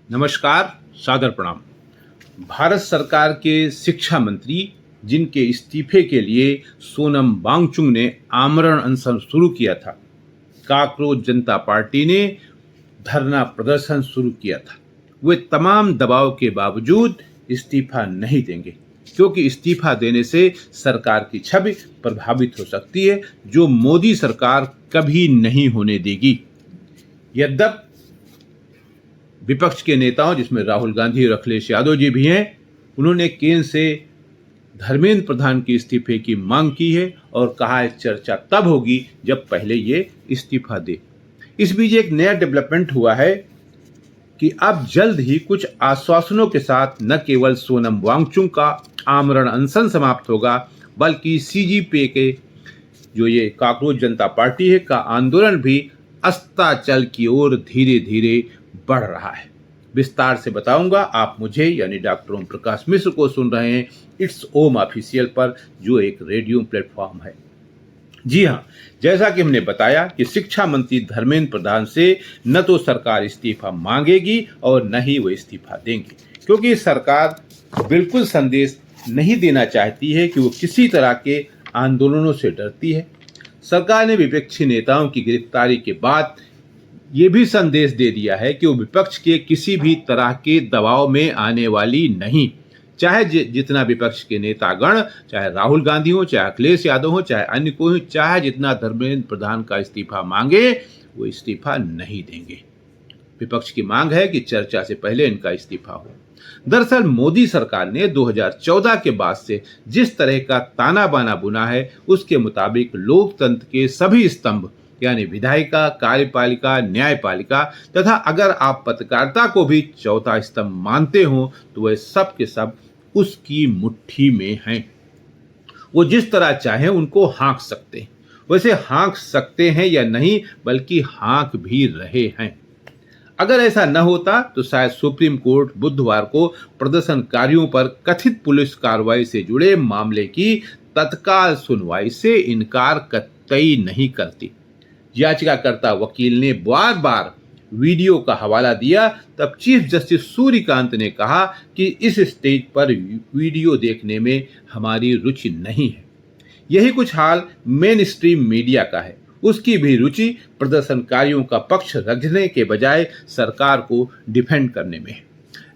नमस्कार, सादर प्रणाम। भारत सरकार के शिक्षा मंत्री जिनके इस्तीफे के लिए सोनम वांगचुक ने आमरण अनशन शुरू किया था, कॉकरोच जनता पार्टी ने धरना प्रदर्शन शुरू किया था, वे तमाम दबाव के बावजूद इस्तीफा नहीं देंगे, क्योंकि इस्तीफा देने से सरकार की छवि प्रभावित हो सकती है, जो मोदी सरकार कभी नहीं होने देगी। यद्यपि विपक्ष के नेताओं, जिसमें राहुल गांधी और अखिलेश यादव जी भी हैं, उन्होंने केंद्र से धर्मेंद्र प्रधान के इस्तीफे की मांग की है और कहा है चर्चा तब होगी जब पहले ये इस्तीफा दे। इस बीच एक नया डेवलपमेंट हुआ है कि अब जल्द ही कुछ आश्वासनों के साथ न केवल सोनम वांगचुक का आमरण अनशन समाप्त होगा, बल्कि सीजेपी के जो ये कॉकरोच जनता पार्टी है का आंदोलन भी अस्ताचल की ओर धीरे धीरे बढ़ रहा है। विस्तार से बताऊंगा। आप मुझे यानी डॉक्टर ओम प्रकाश मिश्र को सुन रहे हैं इट्स ओम ऑफिशियल पर, जो एक रेडियो प्लेटफॉर्म है। जी हाँ, जैसा कि हमने बताया कि शिक्षा मंत्री धर्मेंद्र प्रधान से न तो सरकार इस्तीफा मांगेगी और न ही वो इस्तीफा देंगे, क्योंकि सरकार बिल्कुल संदेश नहीं देना चाहती है कि वो किसी तरह के आंदोलनों से डरती है। सरकार ने विपक्षी नेताओं की गिरफ्तारी के बाद ये भी संदेश दे दिया है कि वो विपक्ष के किसी भी तरह के दबाव में आने वाली नहीं, चाहे जितना विपक्ष के नेतागण, चाहे राहुल गांधी हो, चाहे अखिलेश यादव हो, चाहे अन्य कोई हो, चाहे जितना धर्मेंद्र प्रधान का इस्तीफा मांगे, वो इस्तीफा नहीं देंगे। विपक्ष की मांग है कि चर्चा से पहले इनका इस्तीफा हो। दरअसल मोदी सरकार ने 2014 के बाद से जिस तरह का ताना बाना बुना है, उसके मुताबिक लोकतंत्र के सभी स्तंभ यानी विधायिका, कार्यपालिका, न्यायपालिका तथा अगर आप पत्रकारिता को भी चौथा स्तंभ मानते हो तो वह सब के सब उसकी मुट्ठी में हैं। वो जिस तरह चाहे उनको हाँक सकते हैं। वैसे हाँक सकते हैं या नहीं, बल्कि हाँक भी रहे हैं। अगर ऐसा न होता तो शायद सुप्रीम कोर्ट बुधवार को प्रदर्शनकारियों पर कथित पुलिस कार्रवाई से जुड़े मामले की तत्काल सुनवाई से इनकार कतई नहीं करती। याचिकाकर्ता वकील ने बार बार वीडियो का हवाला दिया, तब चीफ जस्टिस सूर्यकांत ने कहा कि इस स्टेज पर वीडियो देखने में हमारी रुचि नहीं है। यही कुछ हाल मेन स्ट्रीम मीडिया का है, उसकी भी रुचि प्रदर्शनकारियों का पक्ष रखने के बजाय सरकार को डिफेंड करने में है।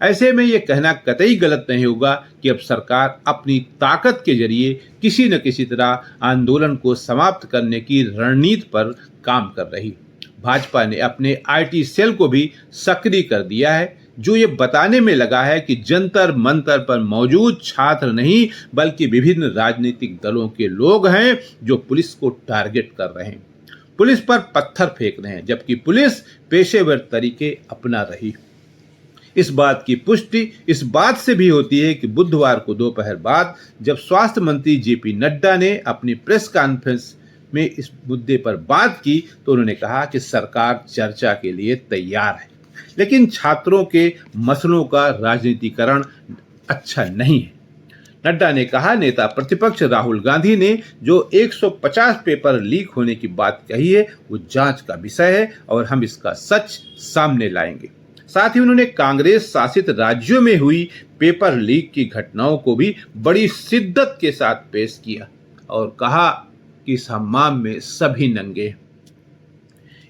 ऐसे में यह कहना कतई गलत नहीं होगा कि अब सरकार अपनी ताकत के जरिए किसी न किसी तरह आंदोलन को समाप्त करने की रणनीति पर काम कर रही। भाजपा ने अपने आईटी सेल को भी सक्रिय कर दिया है, जो ये बताने में लगा है कि जंतर मंतर पर मौजूद छात्र नहीं, बल्कि विभिन्न राजनीतिक दलों के लोग हैं जो पुलिस को टारगेट कर रहे हैं, पुलिस पर पत्थर फेंक रहे हैं, जबकि पुलिस पेशेवर तरीके अपना रही। इस बात की पुष्टि इस बात से भी होती है कि बुधवार को दोपहर बाद जब स्वास्थ्य मंत्री जेपी नड्डा ने अपनी प्रेस कॉन्फ्रेंस में इस मुद्दे पर बात की तो उन्होंने कहा कि सरकार चर्चा के लिए तैयार है, लेकिन छात्रों के मसलों का राजनीतिकरण अच्छा नहीं है। नड्डा ने कहा, नेता प्रतिपक्ष राहुल गांधी ने जो 150 पेपर लीक होने की बात कही है वो जांच का विषय है और हम इसका सच सामने लाएंगे। साथ ही उन्होंने कांग्रेस शासित राज्यों में हुई पेपर लीक की घटनाओं को भी बड़ी शिद्दत के साथ पेश किया और कहा कि इस हम्माम में सभी नंगे।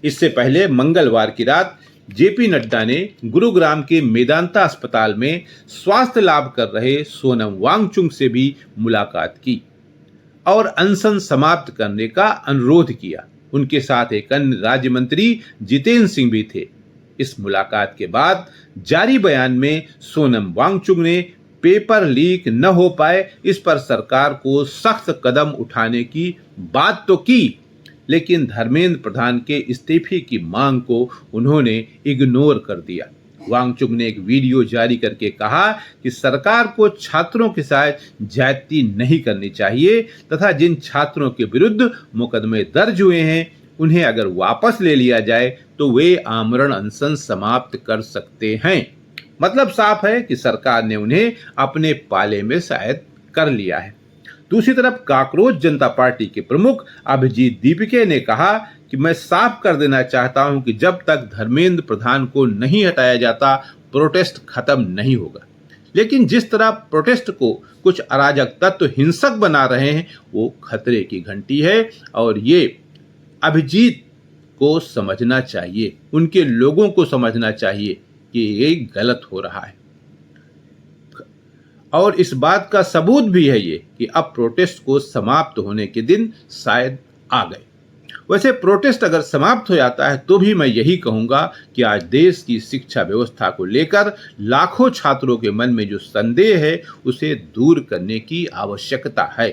इससे पहले मंगलवार की रात जेपी नड्डा ने गुरुग्राम के मेदांता अस्पताल में स्वास्थ्य लाभ कर रहे सोनम वांगचुक से भी मुलाकात की और अनशन समाप्त करने का अनुरोध किया। उनके साथ एक अन्य राज्य मंत्री जितेंद्र सिंह भी थे। इस मुलाकात के बाद जारी बयान में सोनम वांगचुक ने पेपर लीक न हो पाए इस पर सरकार को सख्त कदम उठाने की बात तो की, लेकिन धर्मेंद्र प्रधान के इस्तीफे की मांग को उन्होंने इग्नोर कर दिया। वांगचुक ने एक वीडियो जारी करके कहा कि सरकार को छात्रों के साथ ज्यादती नहीं करनी चाहिए तथा जिन छात्रों के विरुद्ध मुकदमे दर्ज हुए हैं उन्हें अगर वापस ले लिया जाए तो वे आमरण अनशन समाप्त कर सकते हैं। मतलब साफ है कि सरकार ने उन्हें अपने पाले में शायद कर लिया है। दूसरी तरफ कॉकरोच जनता पार्टी के प्रमुख अभिजीत दीपिके ने कहा कि मैं साफ कर देना चाहता हूं कि जब तक धर्मेंद्र प्रधान को नहीं हटाया जाता प्रोटेस्ट खत्म नहीं होगा। लेकिन जिस तरह प्रोटेस्ट को कुछ अराजक तत्व हिंसक बना रहे हैं, वो खतरे की घंटी है और ये अभिजीत को समझना चाहिए, उनके लोगों को समझना चाहिए कि ये गलत हो रहा है। और इस बात का सबूत भी है ये कि अब प्रोटेस्ट को समाप्त होने के दिन शायद आ गए। वैसे प्रोटेस्ट अगर समाप्त हो जाता है तो भी मैं यही कहूंगा कि आज देश की शिक्षा व्यवस्था को लेकर लाखों छात्रों के मन में जो संदेह है उसे दूर करने की आवश्यकता है।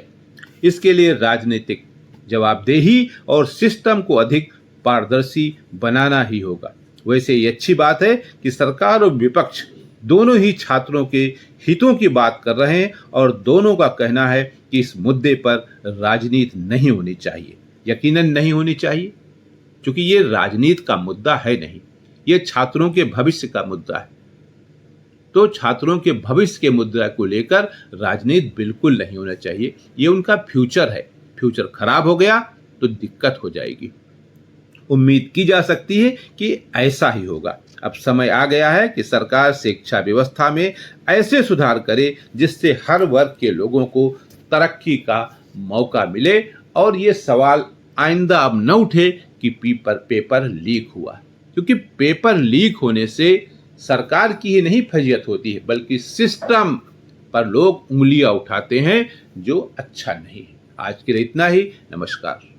इसके लिए राजनीतिक जवाबदेही और सिस्टम को अधिक पारदर्शी बनाना ही होगा। वैसे ये अच्छी बात है कि सरकार और विपक्ष दोनों ही छात्रों के हितों की बात कर रहे हैं और दोनों का कहना है कि इस मुद्दे पर राजनीति नहीं होनी चाहिए। यकीनन नहीं होनी चाहिए, क्योंकि ये राजनीति का मुद्दा है नहीं, ये छात्रों के भविष्य का मुद्दा है। तो छात्रों के भविष्य के मुद्दा को लेकर राजनीति बिल्कुल नहीं होना चाहिए। ये उनका फ्यूचर है, फ्यूचर खराब हो गया तो दिक्कत हो जाएगी। उम्मीद की जा सकती है कि ऐसा ही होगा। अब समय आ गया है कि सरकार शिक्षा व्यवस्था में ऐसे सुधार करे जिससे हर वर्ग के लोगों को तरक्की का मौका मिले और ये सवाल आइंदा अब न उठे कि पेपर लीक हुआ, क्योंकि पेपर लीक होने से सरकार की ही नहीं फजीहत होती है बल्कि सिस्टम पर लोग उंगलियां उठाते हैं, जो अच्छा नहीं है। आज के लिए इतना ही। नमस्कार।